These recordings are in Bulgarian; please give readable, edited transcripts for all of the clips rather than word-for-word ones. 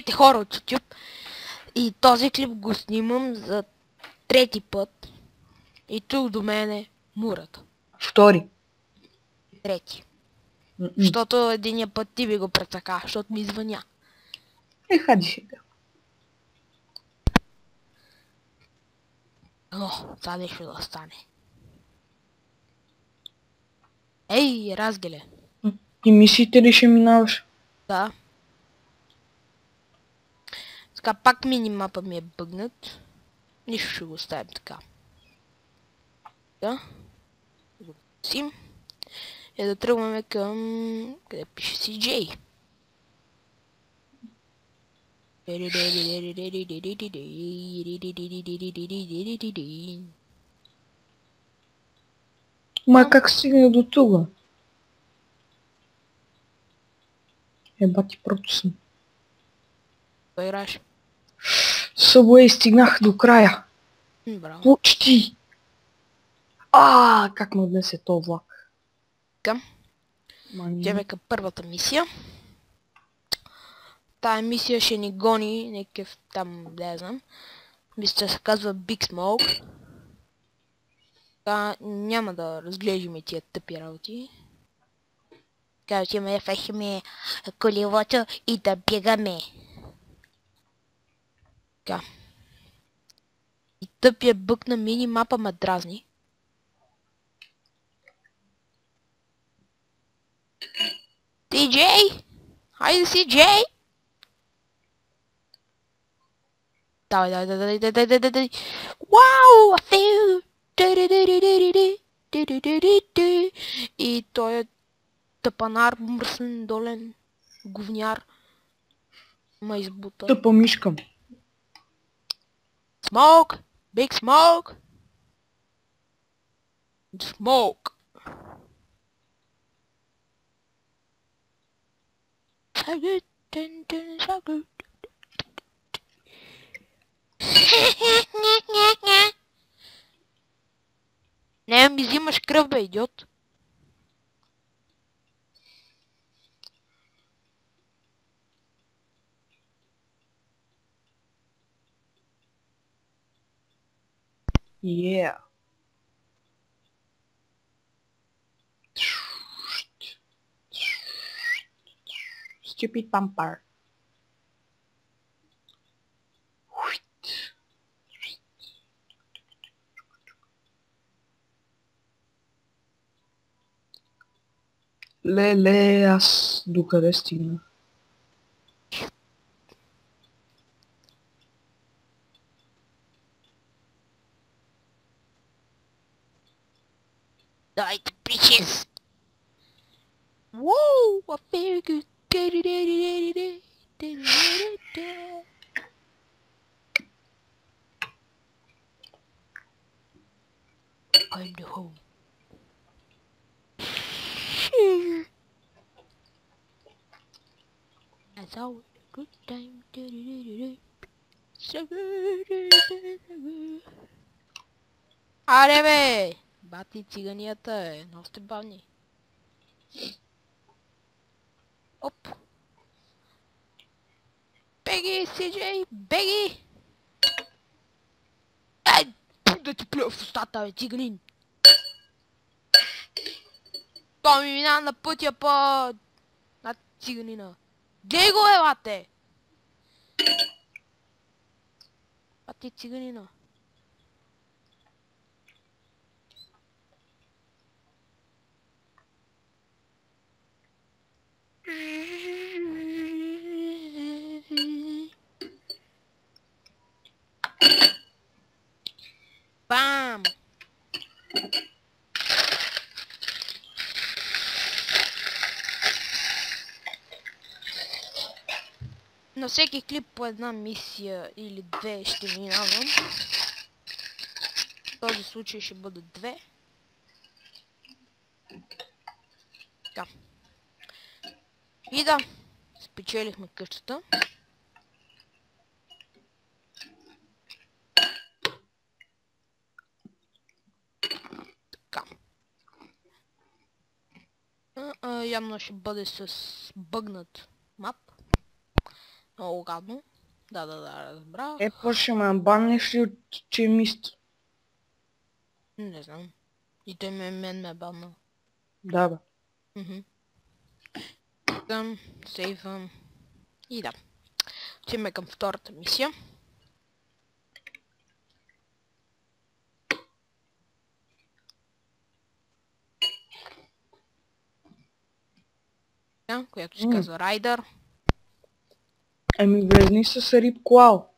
здравейте хора от YouTube. И този клип го снимам за трети път. И тук до мен е Мурата. Втори. Трети. Защото единия път ти би го прецака, защото ми звъня. Хади сега. Но, това нещо да стане. Ей, Разгеле. И мисиите ли ще минаваш? Да. Така, пак минимапа ми е бъгнат. Нищо ще го оставим така. Да. Го сим. И да тръгваме към... къде пише CJ. Ма как стигне до тук? Бати прото съм. Кой играеш? Subway стигнах до края. Браво. Почти. Как ме отнесе то влак. Към. Идеме към първата мисия. Тая мисия ще ни гони някакъв там, не знам. Мисля се казва Big Smoke. Така няма да разглеждаме тия тъпи работи. Така отиваме, фащаме колелото и да бягаме. Така. И тъпия бък на минимапа ме дразни. CJ! Хайде CJ! Давай. Вау! Афил! И той е тъпанар, мръсен, долен, говняр. Ма избута. Тъпа мишка. Smoke! Big smoke! Smoke! So good, so good. Не ми взимаш кръв, бе, идиот. Yeah. Stupid vampire. Леле, аз докъде стигна? Давайте, bitches! Whoa! I feel good. I'm the home. That's always a good time. So good. Аре бе! Бати циганията е, но сте бавни. Оп! Беги, CJ! Беги! Ей! Да ти плюя в устата, бе, циганин! Той ми мина на пътя по... на циганина. Глей го, бе, бате! Бати циганина. Бам! На всеки клип по една мисия или две ще минавам. В този случай ще бъдат две. Така. И да, спечелихме къщата. Така. Явно ще бъде с бъгнат мап. Много гадно. Да, разбрах. Ще ме баннеш ли от че е мист? Не знам. И той мен ме банна. Да, бе. Там, сейвам. И да. Отиваме към втората мисия. Която се казва Райдър. Еми влезни с Рип Коал.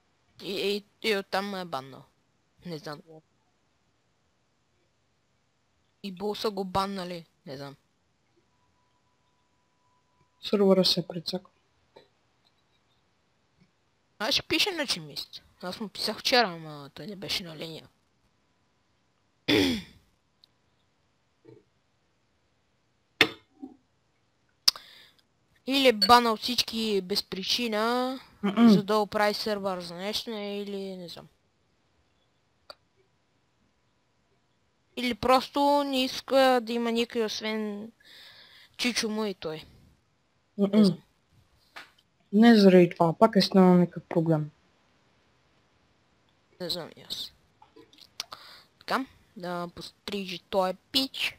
И оттам ме е баннал. Не знам. И Бул са го баннали. Не знам. Сървъра се прецака. Аз ще пише на чимист. Аз му писах вчера, ама той не беше на линия. Или банал всички без причина, за да оправи сервер за нещо, или не знам. Или просто не иска да има никой освен Чичо му и той. Не знам. Не заради това, пак е станал някакъв проблем. Не знам и аз. Така, да пострижи този пич.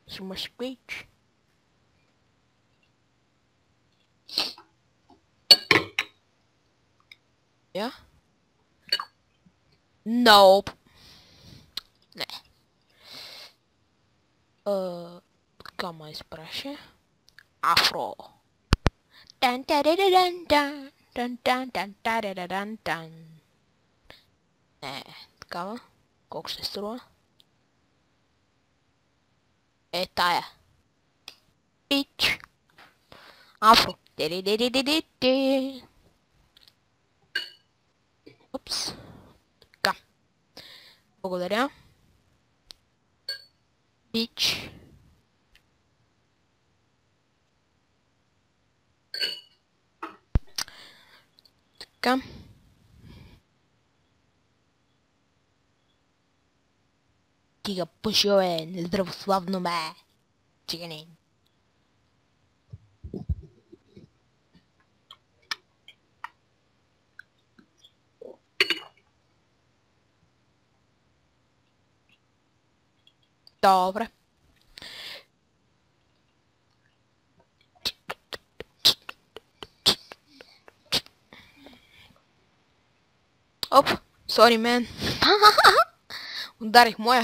Сумаш пич. Я? Nope. Не. Така ме изпраше. Афро. Дан тарадан дан дан дан дан тарадан дан. Не, такава. Колко ще струва? Е, тая. Пич. Афро. Ди-ди-ди-ди-ди-ди. Упс. Така. Благодаря. Пич. Така. Тига пушове, нездравословно ме. Чигани. Добре. Оп, сори мен. Ударих моя.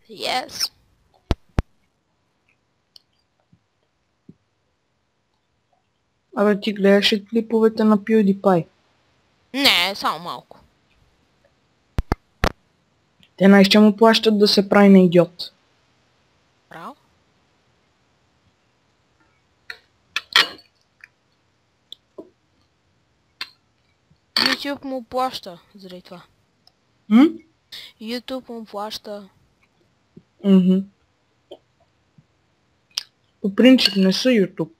Yes. Абе ти гледаш ли клиповете на PewDiePie? Не, само малко. Те най-ще му плащат да се прави на идиот. Браво. YouTube му плаща заради това. YouTube му плаща. По принцип не са YouTube.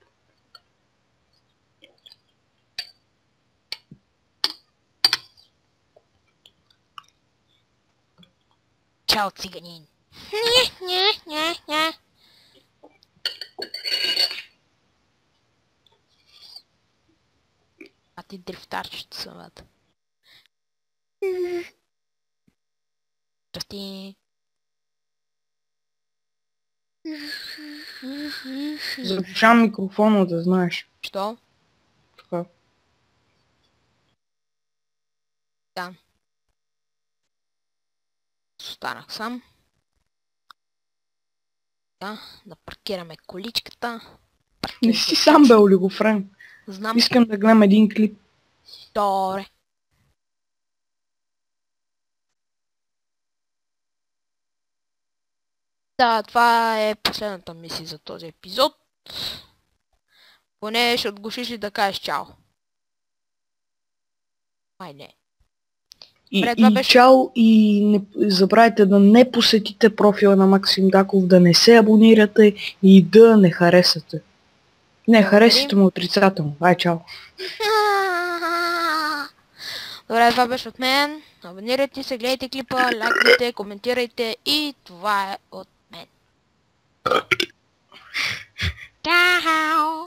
Чао, циганин. А ти дрифтарчето самата. Здрасти. Заглушавам микрофона, да знаеш. Що? Така. Да. Останах сам. Да паркираме количката. Не си сам бе, олигофрен. Знам. Искам да гледам един клип. Добре. Да, това е последната мисия за този епизод. Поне ще отглушиш ли да кажеш чао? Май не. И беше... чао, и не забравяйте да не посетите профила на Максим Даков, да не се абонирате и да не харесате. Не, харесате му отрицателно. Ай, чао. Добре, това беше от мен. Абонирайте се, гледайте клипа, лайкайте, коментирайте и това е от